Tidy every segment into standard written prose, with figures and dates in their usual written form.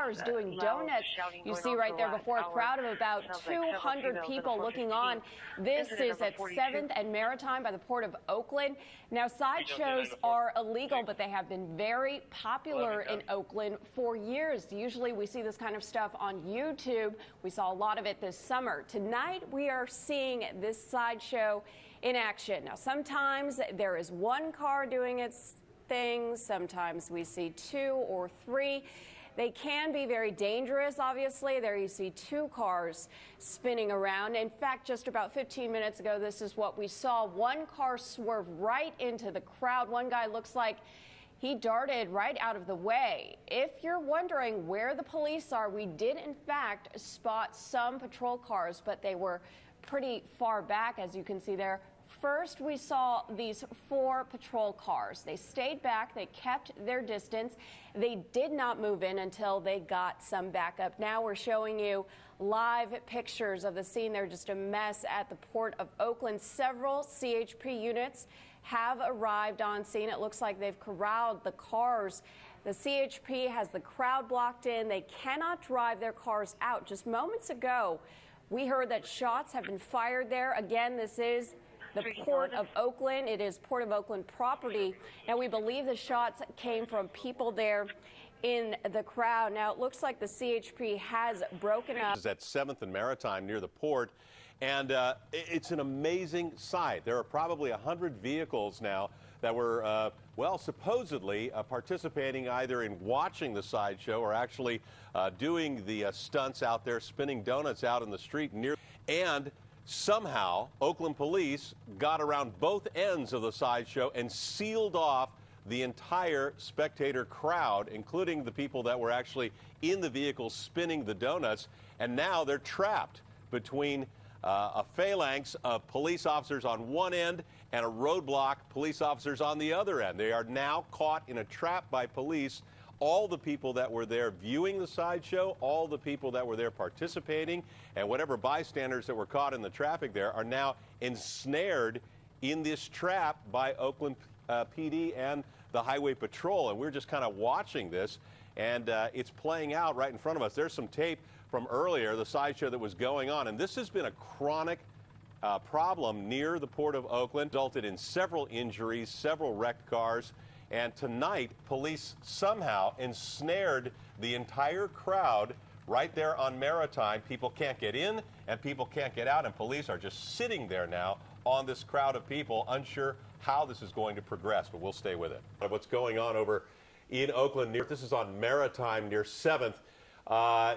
cars doing donuts. You see right there before a crowd of about 200 people looking on. This is at 7th and Maritime by the Port of Oakland. Now, sideshows are illegal, but they have been very popular in Oakland for years. Usually we see this kind of stuff on YouTube. We saw a lot of it this summer. Tonight we are seeing this sideshow in action. Now, sometimes there is one car doing its thing. Sometimes we see 2 or 3. They can be very dangerous, obviously. There you see 2 cars spinning around. In fact, just about 15 minutes ago, this is what we saw. One car swerved right into the crowd. One guy looks like he darted right out of the way. If you're wondering where the police are, we did, in fact, spot some patrol cars, but they were pretty far back, as you can see there. First, we saw these 4 patrol cars. They stayed back. They kept their distance. They did not move in until they got some backup. Now we're showing you live pictures of the scene. They're just a mess at the Port of Oakland. Several CHP units have arrived on scene. It looks like they've corralled the cars. The CHP has the crowd blocked in. They cannot drive their cars out. Just moments ago, we heard that shots have been fired there. Again, this is the Port of Oakland. It is Port of Oakland property. Now, we believe the shots came from people there in the crowd. Now, it looks like the CHP has broken up. This is at 7th and Maritime near the port, and it's an amazing sight. There are probably 100 vehicles now that were, well, supposedly participating either in watching the sideshow or actually doing the stunts out there, spinning donuts out in the street near. And somehow, Oakland police got around both ends of the sideshow and sealed off the entire spectator crowd, including the people that were actually in the vehicles spinning the donuts. And now they're trapped between a phalanx of police officers on one end and a roadblock police officers on the other end. They are now caught in a trap by police. All the people that were there viewing the sideshow, all the people that were there participating, and whatever bystanders that were caught in the traffic there are now ensnared in this trap by Oakland PD and the Highway Patrol. And we're just kind of watching this, and it's playing out right in front of us. There's some tape from earlier, the sideshow that was going on, and this has been a chronic problem near the Port of Oakland, resulted in several injuries, several wrecked cars. And tonight, police somehow ensnared the entire crowd right there on Maritime. People can't get in and people can't get out, and police are just sitting there now on this crowd of people, unsure how this is going to progress, but we'll stay with it. What's going on over in Oakland, this is on Maritime near 7th.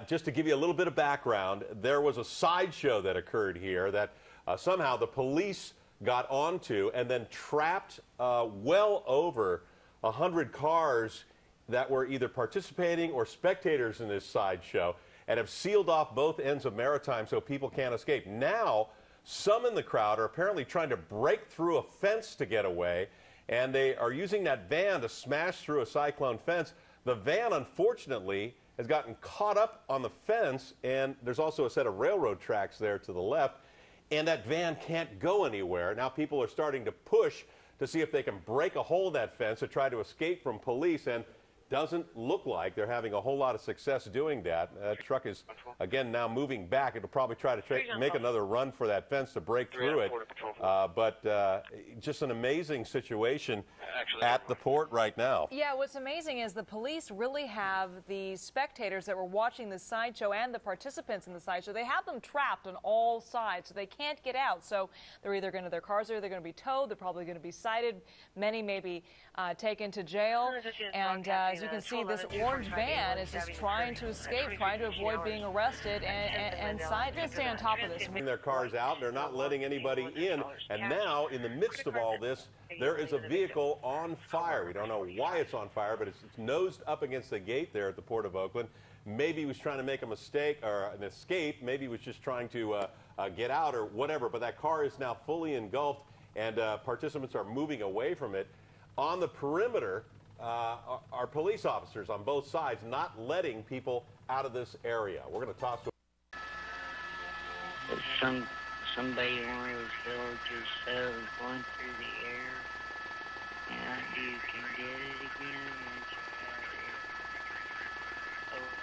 Just to give you a little bit of background, there was a sideshow that occurred here that somehow the police got onto and then trapped well over 100 cars that were either participating or spectators in this sideshow, and have sealed off both ends of Maritime so people can't escape. Now, some in the crowd are apparently trying to break through a fence to get away, and they are using that van to smash through a cyclone fence. The van, unfortunately, has gotten caught up on the fence, and there's also a set of railroad tracks there to the left, and that van can't go anywhere. Now people are starting to push to see if they can break a hole in that fence to try to escape from police, and doesn't look like they're having a whole lot of success doing that. That truck is, again, now moving back. It'll probably try to make another run for that fence to break through it. But just an amazing situation at the port right now. Yeah, what's amazing is the police really have the spectators that were watching the sideshow and the participants in the sideshow. They have them trapped on all sides, so they can't get out. So they're either going to, their cars are either going to be towed, they're probably going to be cited. Many may be taken to jail. And as you can see, this orange van is just trying to escape, trying to avoid being arrested, and just stay on top of this. Their cars out, they're not letting anybody in, and now in the midst of all this, there is a vehicle on fire. We don't know why it's on fire, but it's nosed up against the gate there at the Port of Oakland. Maybe he was trying to make a mistake or an escape. Maybe he was just trying to get out or whatever, but that car is now fully engulfed, and participants are moving away from it. On the perimeter are police officers on both sides not letting people out of this area. We're going to toss to somebody, one of those villages cells going through the air. You can get it again once you're out here. Oh.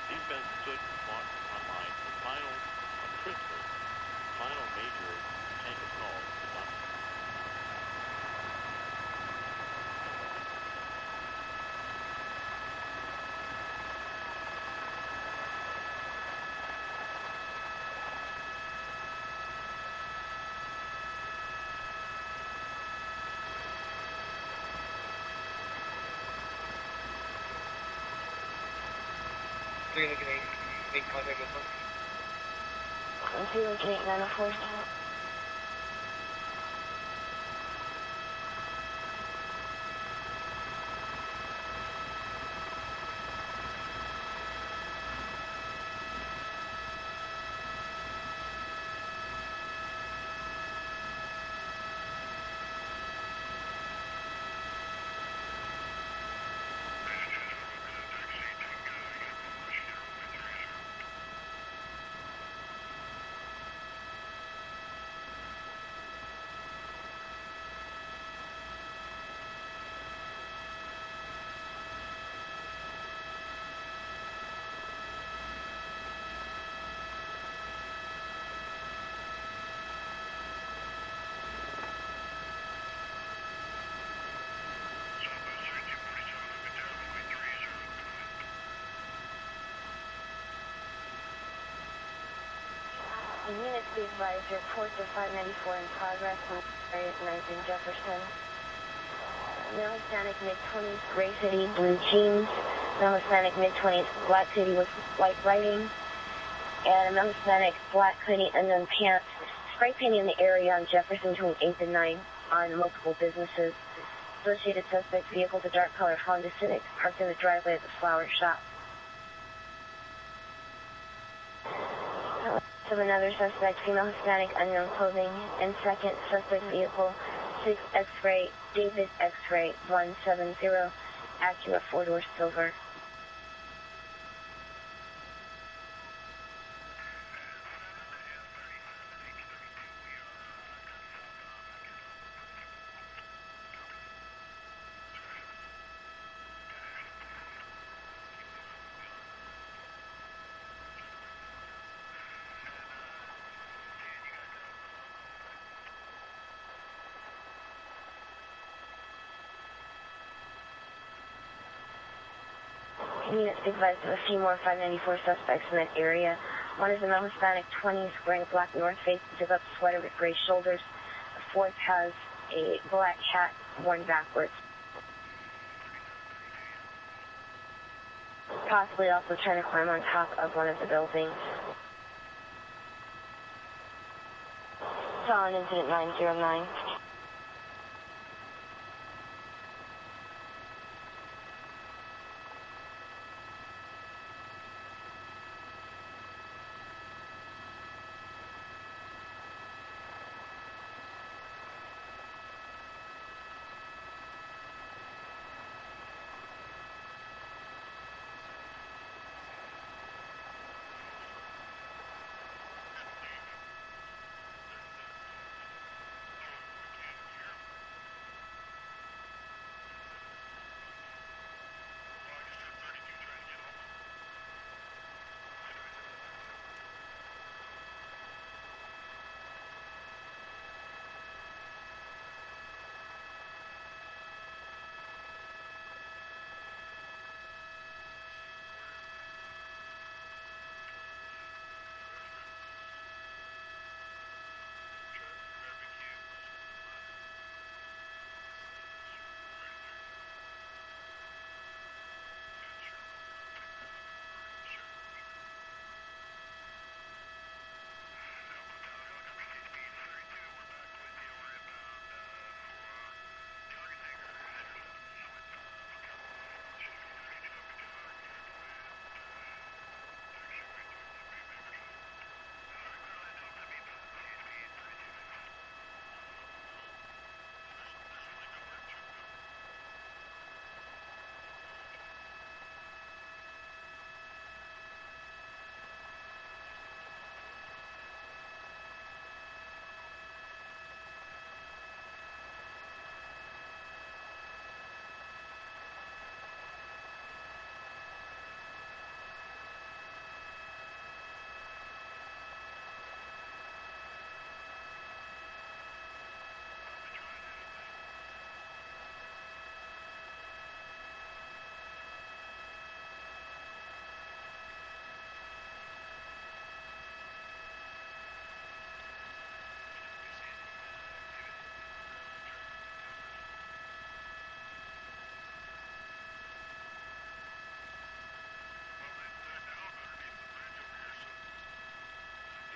These men stood online. The final, on Christmas, final major tank assault did not. Can I make contact with them? I'm feeling 8904. Units be advised, reports of 594 in progress on area 9th and Jefferson. Male Hispanic mid-20s, gray city, blue jeans. Male Hispanic mid-20s, black city with white writing. And a male Hispanic black hoodie, unknown pants. Spray painting the area on Jefferson between 8th and 9th on multiple businesses. Associated suspect vehicles, a dark colored Honda Civic, parked in the driveway of the flower shop. Of another suspect, female Hispanic, unknown clothing, and second suspect vehicle, 6 X-ray, David X-ray 170, Acura 4-door silver. Units be advised of a few more 594 suspects in that area. One is a male Hispanic 20s wearing a black North Face zip-up sweater with gray shoulders. The fourth has a black hat worn backwards. Possibly also trying to climb on top of one of the buildings. Saw an incident 909.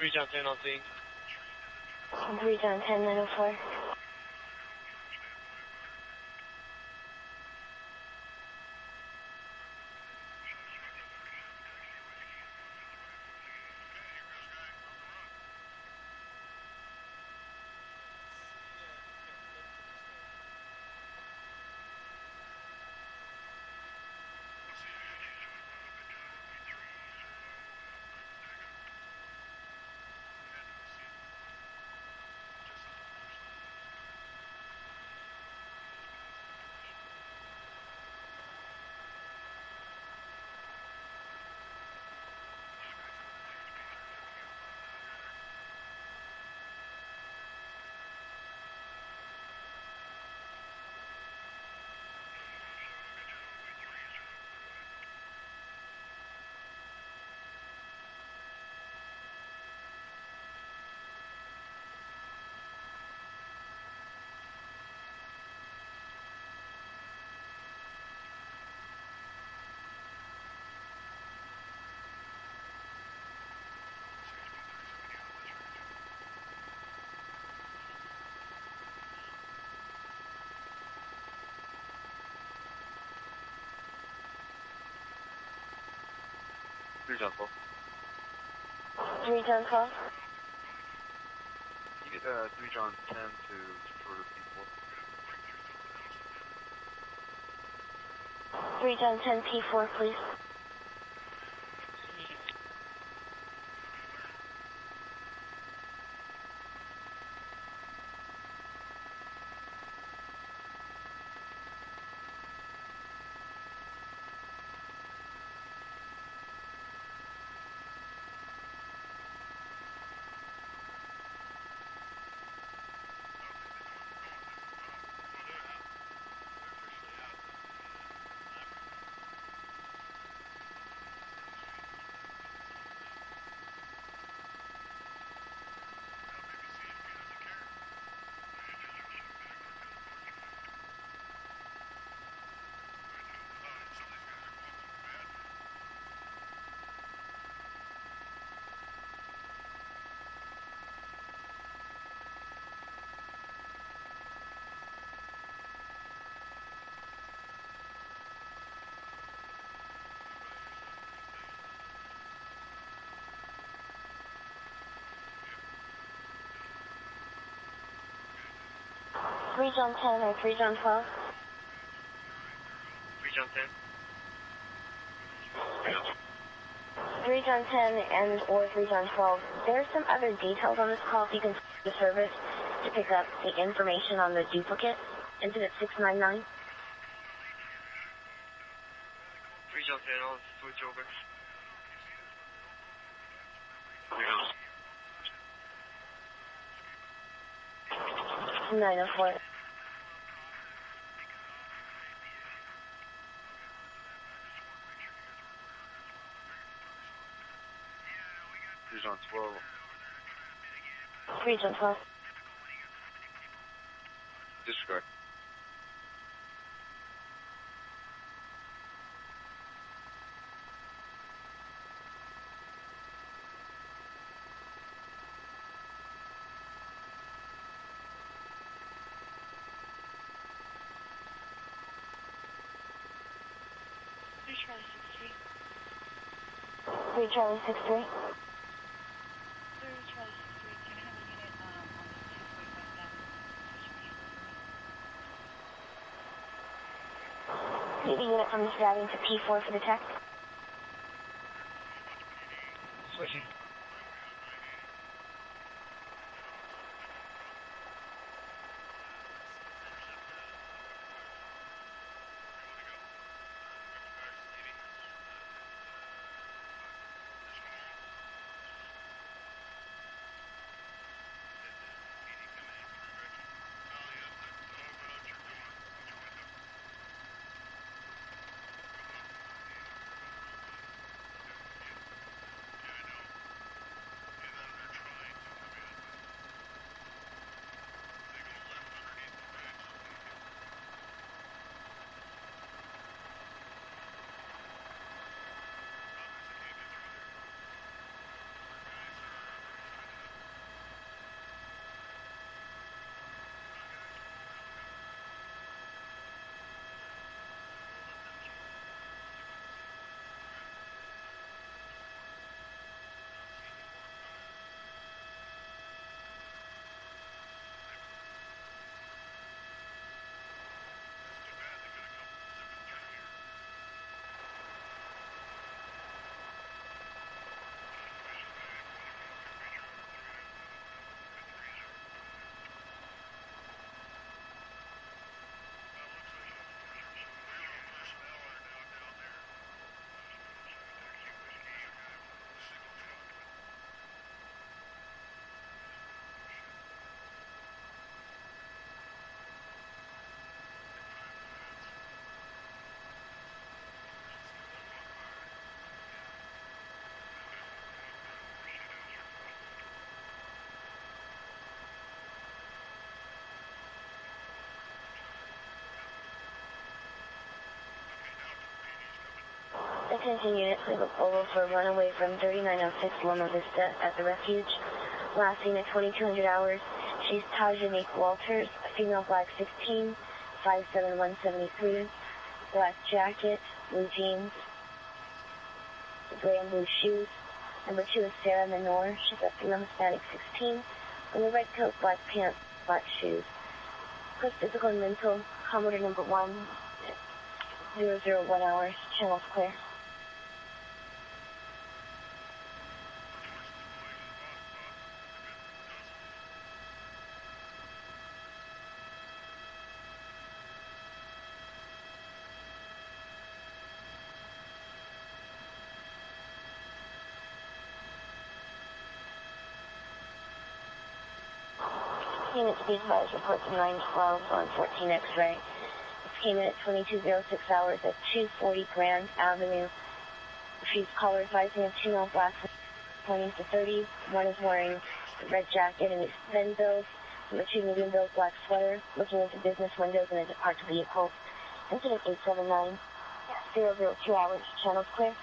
3 John 10 on scene. 3 John 10, 904. John 12. 3 John 12. You get 3 John 10 to for people. 3 John 10 P4, please. Three John 10 or 3 John 12? 3 John 10. 3 John 10 and or 3 John 12. There's some other details on this call if you can the service to pick up the information on the duplicate. Incident 699. 3 John 10, I'll switch over. 904. John 12. 3 John 12. Disregard. Three Charlie 63. Need a unit from this routing to P4 for the text. Switching. Attention units, we have a photo for a runaway from 3906 Loma Vista at the refuge. Last seen at 2200 hours. She's Tajanique Walters, a female, black 16, 5'7", 173, black jacket, blue jeans, gray and blue shoes. Number 2 is Sarah Menor. She's a female, Hispanic, 16, with a red coat, black pants, black shoes. Quick physical and mental, Commodore number 1, 001 hours, channels clear. Unit speed advised reports 912 on 14 X-ray. This came in at 2206 hours at 240 Grand Avenue. She's caller advising of 2 male blacks 20s to 30s. One is wearing a red jacket and thin bills. Number 2 medium bills, black sweater, looking into business windows and into parked vehicles. Incident 879, 002 hours, channels clear.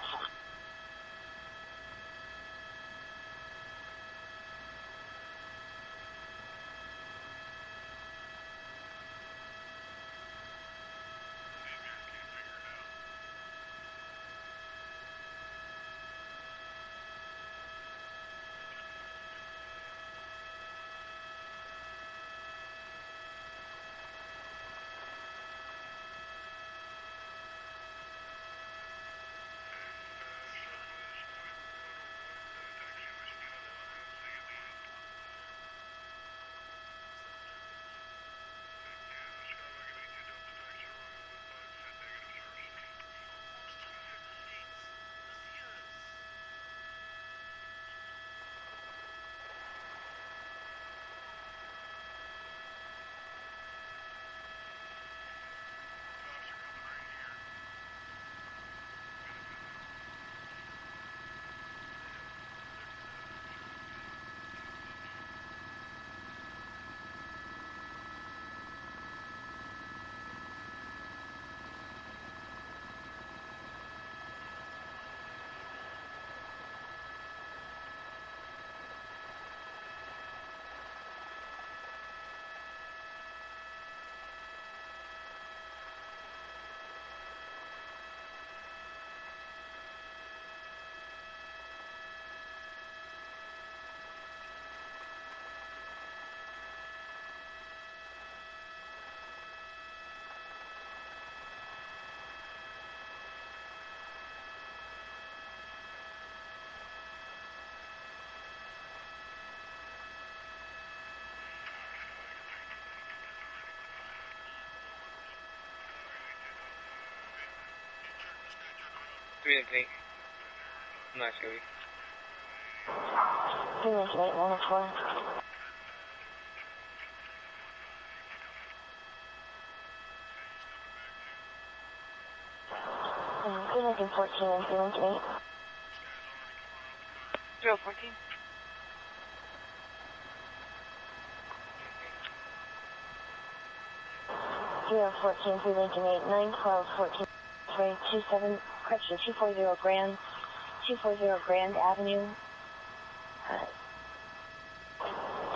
Communicate. Nice, Cody. Communicate, 104. Communicate 14 and communicate. 014. Zero 14, pre-linking 8, 9, 12, 14, 3, 27, correction, 240 Grand Avenue.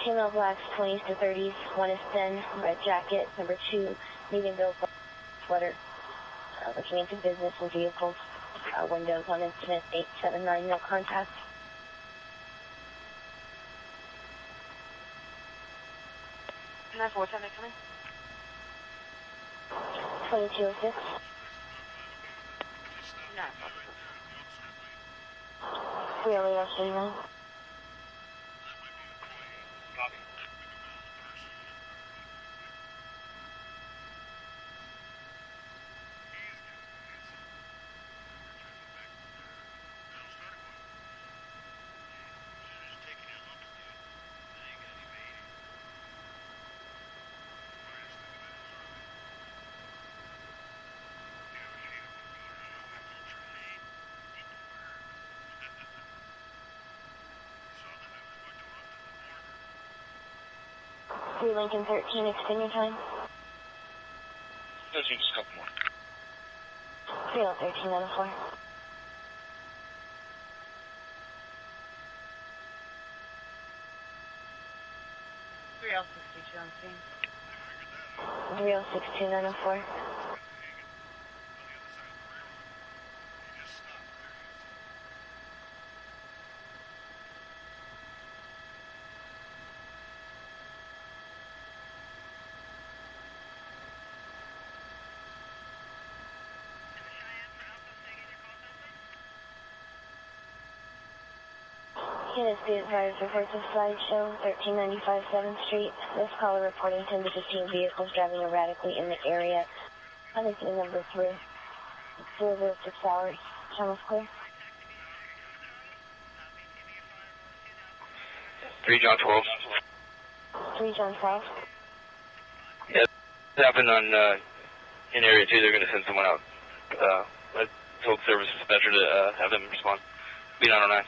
Two male blacks, 20s to 30s. One is thin, red jacket. Number 2, medium build, sweater. Looking into business and vehicles. Windows on incident 879, no contact. Can I 47 coming? 2206. No. 308 Copy. Lincoln 13, extend your time. 13, just a couple more. 313 on the floor. 3L62 on scene. 3L62 904. Units be advised, reports of Sideshow, 1395 7th Street. This caller reporting 10 to 15 vehicles driving erratically in the area. Identity number 3. 006 hours. Channel's clear. 3 John 12. 3 John 12. Yeah, it happened on, in area 2. They're going to send someone out. I told service dispatcher to have them respond. Be 909.